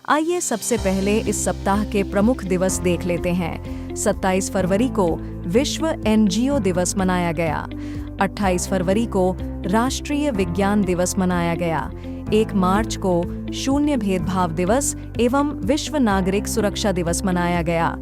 आइए सबसे पहले इस सप्ताह के प्रमुख दिवस देख लेते हैं। 27 फरवरी को विश्व एनजीओ दिवस मनाया गया। 28 फरवरी को राष्ट्रीय विज्ञान दिवस मनाया गया। 1 मार्च को शून्य भेदभाव दिवस एवं विश्व नागरिक सुरक्षा दिवस मनाया गया।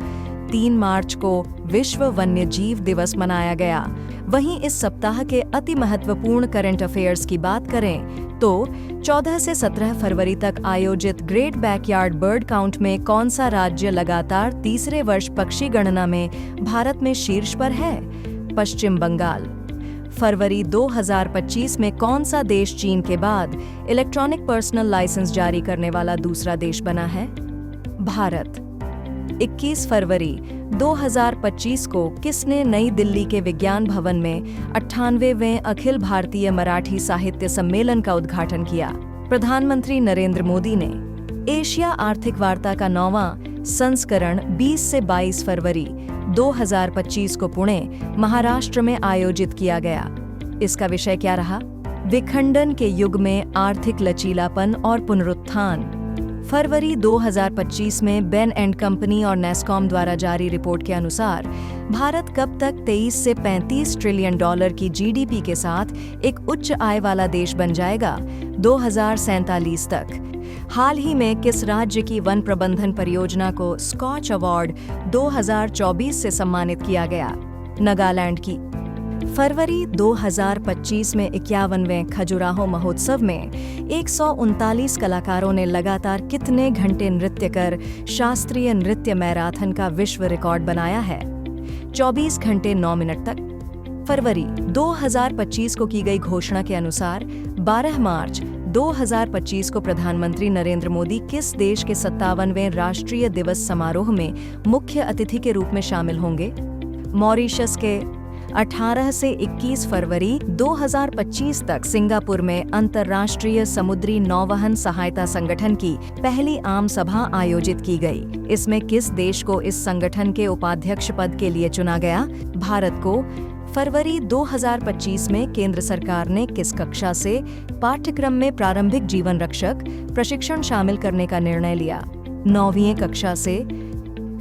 3 मार्च को विश्व वन्य जीव दिवस मनाया गया। वहीं इस सप्ताह के अति महत्वपूर्ण करंट अफेयर्स की बात करें तो 14 से 17 फरवरी तक आयोजित ग्रेट बैकयार्ड बर्ड काउंट में कौन सा राज्य लगातार तीसरे वर्ष पक्षी गणना में भारत में शीर्ष पर है? पश्चिम बंगाल। फरवरी 2025 में कौन सा देश चीन के बाद इलेक्ट्रॉनिक पर्सनल लाइसेंस जारी करने वाला दूसरा देश बना है? भारत। 21 फरवरी 2025 को किसने नई दिल्ली के विज्ञान भवन में 98वें अखिल भारतीय मराठी साहित्य सम्मेलन का उद्घाटन किया? प्रधानमंत्री नरेंद्र मोदी ने। एशिया आर्थिक वार्ता का 9वां संस्करण 20 से 22 फरवरी 2025 को पुणे, महाराष्ट्र में आयोजित किया गया। इसका विषय क्या रहा? विखंडन के युग में आर्थिक लचीलापन और पुनरुत्थान। फरवरी 2025 में बेन एंड कंपनी और नेस्कॉम द्वारा जारी रिपोर्ट के अनुसार भारत कब तक 23 से 35 ट्रिलियन डॉलर की जीडीपी के साथ एक उच्च आय वाला देश बन जाएगा? 2047 तक। हाल ही में किस राज्य की वन प्रबंधन परियोजना को स्कॉच अवार्ड 2024 से सम्मानित किया गया? नागालैंड की। फरवरी 2025 में 51वें खजुराहो महोत्सव में 139 कलाकारों ने लगातार कितने घंटे नृत्य कर शास्त्रीय नृत्य मैराथन का विश्व रिकॉर्ड बनाया है? 24 घंटे 9 मिनट तक। फरवरी 2025 को की गई घोषणा के अनुसार 12 मार्च 2025 को प्रधानमंत्री नरेंद्र मोदी किस देश के 57वें राष्ट्रीय दिवस समारोह में मुख्य अतिथि के रूप में शामिल होंगे? मॉरिशस के। 18 से 21 फरवरी 2025 तक सिंगापुर में अंतर्राष्ट्रीय समुद्री नौवहन सहायता संगठन की पहली आम सभा आयोजित की गई। इसमें किस देश को इस संगठन के उपाध्यक्ष पद के लिए चुना गया? भारत को। फरवरी 2025 में केंद्र सरकार ने किस कक्षा से पाठ्यक्रम में प्रारंभिक जीवन रक्षक प्रशिक्षण शामिल करने का निर्णय लिया? 9वीं कक्षा से।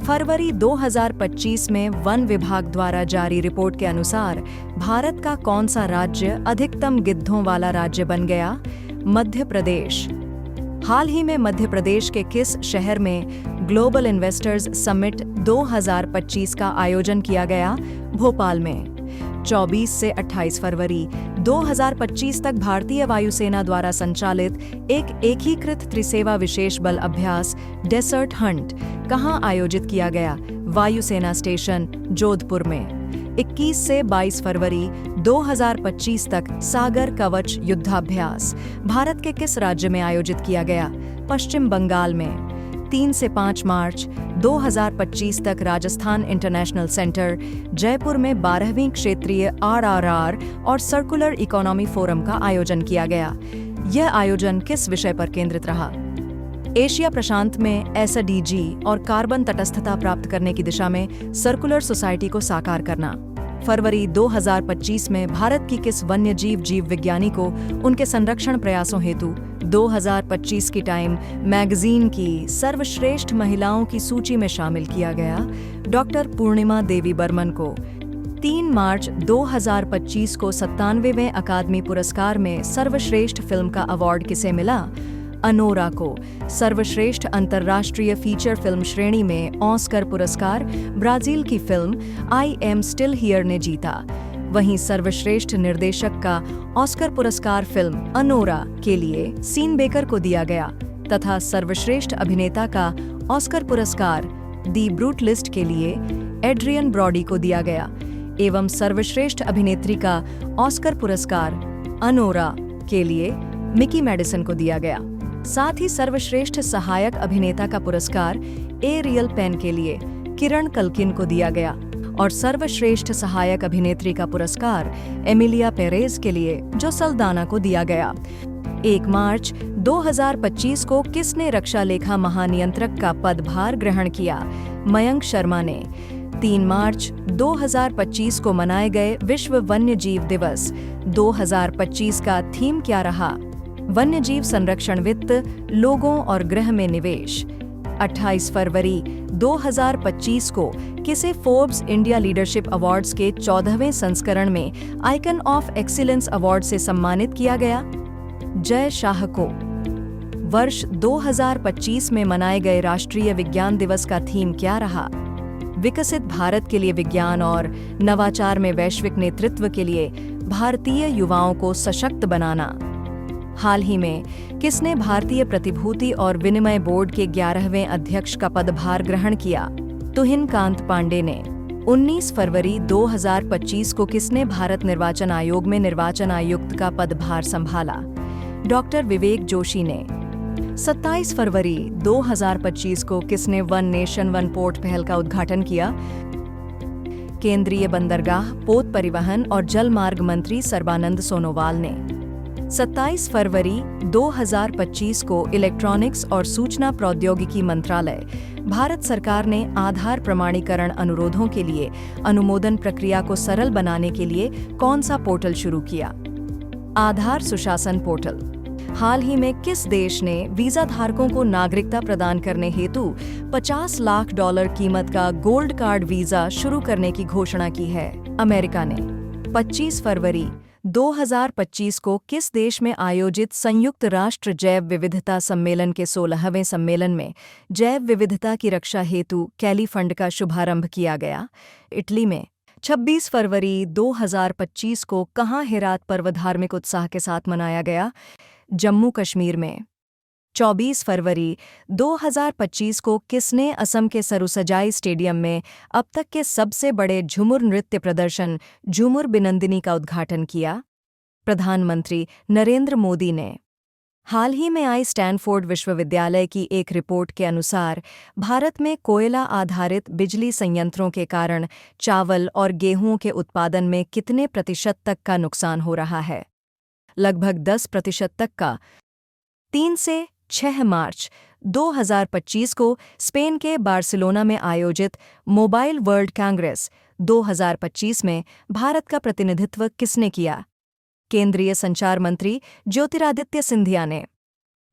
फरवरी 2025 में वन विभाग द्वारा जारी रिपोर्ट के अनुसार भारत का कौन सा राज्य अधिकतम गिद्धों वाला राज्य बन गया? मध्य प्रदेश। हाल ही में मध्य प्रदेश के किस शहर में ग्लोबल इन्वेस्टर्स समिट 2025 का आयोजन किया गया? भोपाल में। 24 से 28 फरवरी 2025 तक भारतीय वायुसेना द्वारा संचालित एक एकीकृत त्रिसेवा विशेष बल अभ्यास डेसर्ट हंट कहां आयोजित किया गया? वायुसेना स्टेशन जोधपुर में। 21 से 22 फरवरी 2025 तक सागर कवच युद्धाभ्यास भारत के किस राज्य में आयोजित किया गया? पश्चिम बंगाल में। 3 से 5 मार्च 2025 तक राजस्थान इंटरनेशनल सेंटर जयपुर में 12वीं क्षेत्रीय आरआरआर और सर्कुलर इकोनॉमी फोरम का आयोजन किया गया। यह आयोजन किस विषय पर केंद्रित रहा? एशिया प्रशांत में एसडीजी और कार्बन तटस्थता प्राप्त करने की दिशा में सर्कुलर सोसाइटी को साकार करना। फरवरी 2025 में भारत की किस वन्यजीव जीव विज्ञानी को उनके संरक्षण प्रयासों हेतु 2025 की टाइम मैगजीन की सर्वश्रेष्ठ महिलाओं की सूची में शामिल किया गया? डॉक्टर पूर्णिमा देवी बर्मन को। 3 मार्च 2025 को 97वें अकादमी पुरस्कार में सर्वश्रेष्ठ फिल्म का अवार्ड किसे मिला? अनोरा को। सर्वश्रेष्ठ अंतर्राष्ट्रीय फीचर फिल्म श्रेणी में ऑस्कर पुरस्कार ब्राजील की film I am still here ने जीता। वहीं सर्वश्रेष्ठ निर्देशक का ऑस्कर पुरस्कार फिल्म अनोरा के लिए सीन बेकर को दिया गया तथा सर्वश्रेष्ठ अभिनेता का ऑस्कर पुरस्कार दी ब्रूटलिस्ट के लिए एड्रियन ब्रॉडी को दिया गया एवं सर्वश्रेष्ठ अभिनेत्री का ऑस्कर पुरस्कार अनोरा के लिए मिकी मेडिसन को दिया गया। साथ ही सर्वश्रेष्ठ सहायक अभिनेता का पुरस्कार एरियल पेन के लिए किरण कल्किन को दिया गया और सर्वश्रेष्ठ सहायक अभिनेत्री का पुरस्कार एमिलिया पेरेज के लिए जो सल्दाना को दिया गया। 1 मार्च 2025 को किसने रक्षा लेखा महानियंत्रक का पदभार ग्रहण किया? मयंक शर्मा ने। 3 मार्च 2025 को मनाए गए विश्व वन्य जीव दिवस 2025 का थीम क्या रहा? वन्यजीव संरक्षण वित्त, लोगों और गृह में निवेश। 28 फरवरी 2025 को किसे फोर्ब्स इंडिया लीडरशिप अवार्ड्स के 14वें संस्करण में आइकन ऑफ एक्सीलेंस अवार्ड से सम्मानित किया गया? जय शाह को। वर्ष 2025 में मनाए गए राष्ट्रीय विज्ञान दिवस का थीम क्या रहा? विकसित भारत के लिए विज्ञान और नवाचार में वैश्विक नेतृत्व के लिए भारतीय युवाओं को सशक्त बनाना। हाल ही में किसने भारतीय प्रतिभूति और विनिमय बोर्ड के 11वें अध्यक्ष का पदभार ग्रहण किया? तुहिन कांत पांडे ने। 19 फरवरी 2025 को किसने भारत निर्वाचन आयोग में निर्वाचन आयुक्त का पदभार संभाला? डॉक्टर विवेक जोशी ने। 27 फरवरी 2025 को किसने वन नेशन वन पोर्ट पहल का उद्घाटन किया? केंद्रीय बंदरगाह, पोत परिवहन और जल मार्ग मंत्री सर्बानंद सोनोवाल ने। 27 फरवरी 2025 को इलेक्ट्रॉनिक्स और सूचना प्रौद्योगिकी मंत्रालय, भारत सरकार ने आधार प्रमाणीकरण अनुरोधों के लिए अनुमोदन प्रक्रिया को सरल बनाने के लिए कौन सा पोर्टल शुरू किया? आधार सुशासन पोर्टल। हाल ही में किस देश ने वीजा धारकों को नागरिकता प्रदान करने हेतु $50 लाख कीमत का गोल्ड कार्ड वीजा शुरू करने की घोषणा की है? अमेरिका ने। 25 फरवरी 2025 को किस देश में आयोजित संयुक्त राष्ट्र जैव विविधता सम्मेलन के 16वें सम्मेलन में जैव विविधता की रक्षा हेतु कैली फंड का शुभारंभ किया गया? इटली में। 26 फरवरी 2025 को कहाँ हेरात पर्व धार्मिक उत्साह के साथ मनाया गया? जम्मू कश्मीर में। 24 फरवरी 2025 को किसने असम के सरुसजाई स्टेडियम में अब तक के सबसे बड़े झूमर नृत्य प्रदर्शन झूमर बिनंदिनी का उद्घाटन किया? प्रधानमंत्री नरेंद्र मोदी ने। हाल ही में आई स्टैनफोर्ड विश्वविद्यालय की एक रिपोर्ट के अनुसार भारत में कोयला आधारित बिजली संयंत्रों के कारण चावल और गेहूं के उत्पादन में कितने प्रतिशत तक का नुकसान हो रहा है? लगभग 10% तक का। 3 से 6 मार्च 2025 को स्पेन के बार्सिलोना में आयोजित मोबाइल वर्ल्ड कांग्रेस 2025 में भारत का प्रतिनिधित्व किसने किया? केंद्रीय संचार मंत्री ज्योतिरादित्य सिंधिया ने।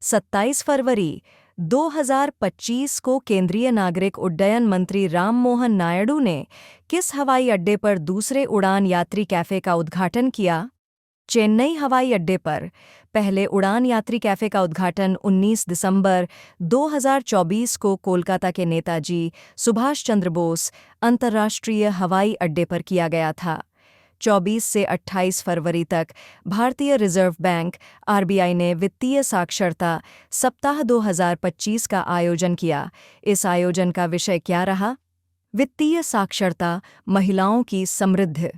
27 फरवरी 2025 को केंद्रीय नागरिक उड्डयन मंत्री राममोहन नायडू ने किस हवाई अड्डे पर दूसरे उड़ान यात्री कैफे का उद्घाटन किया? चेन्नई हवाई अड्डे पर पहले उड़ान यात्री कैफे का उद्घाटन 19 दिसंबर 2024 को कोलकाता के नेताजी सुभाष चंद्र बोस अंतर्राष्ट्रीय हवाई अड्डे पर किया गया था। 24 से 28 फरवरी तक भारतीय रिजर्व बैंक (आरबीआई) ने वित्तीय साक्षरता सप्ताह 2025 का आयोजन किया। इस आयोजन का विषय क्या रहा? वित्तीय साक्षरता, महिलाओं की समृद्धि।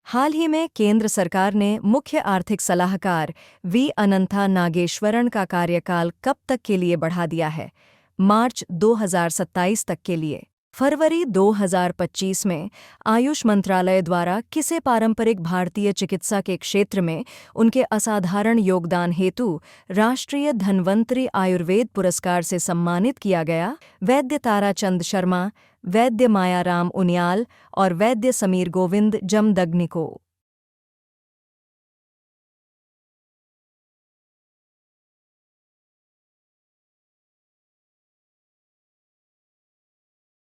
हाल ही में केंद्र सरकार ने मुख्य आर्थिक सलाहकार वी अनंथा नागेश्वरन का कार्यकाल कब तक के लिए बढ़ा दिया है? मार्च 2027 तक के लिए। फरवरी 2025 में आयुष मंत्रालय द्वारा किसे पारंपरिक भारतीय चिकित्सा के क्षेत्र में उनके असाधारण योगदान हेतु राष्ट्रीय धन्वंतरि आयुर्वेद पुरस्कार से सम्मानित किया गया? वैद्य ताराचंद शर्मा, वैद्य मायाराम उनियाल और वैद्य समीर गोविंद जमदग्नि को।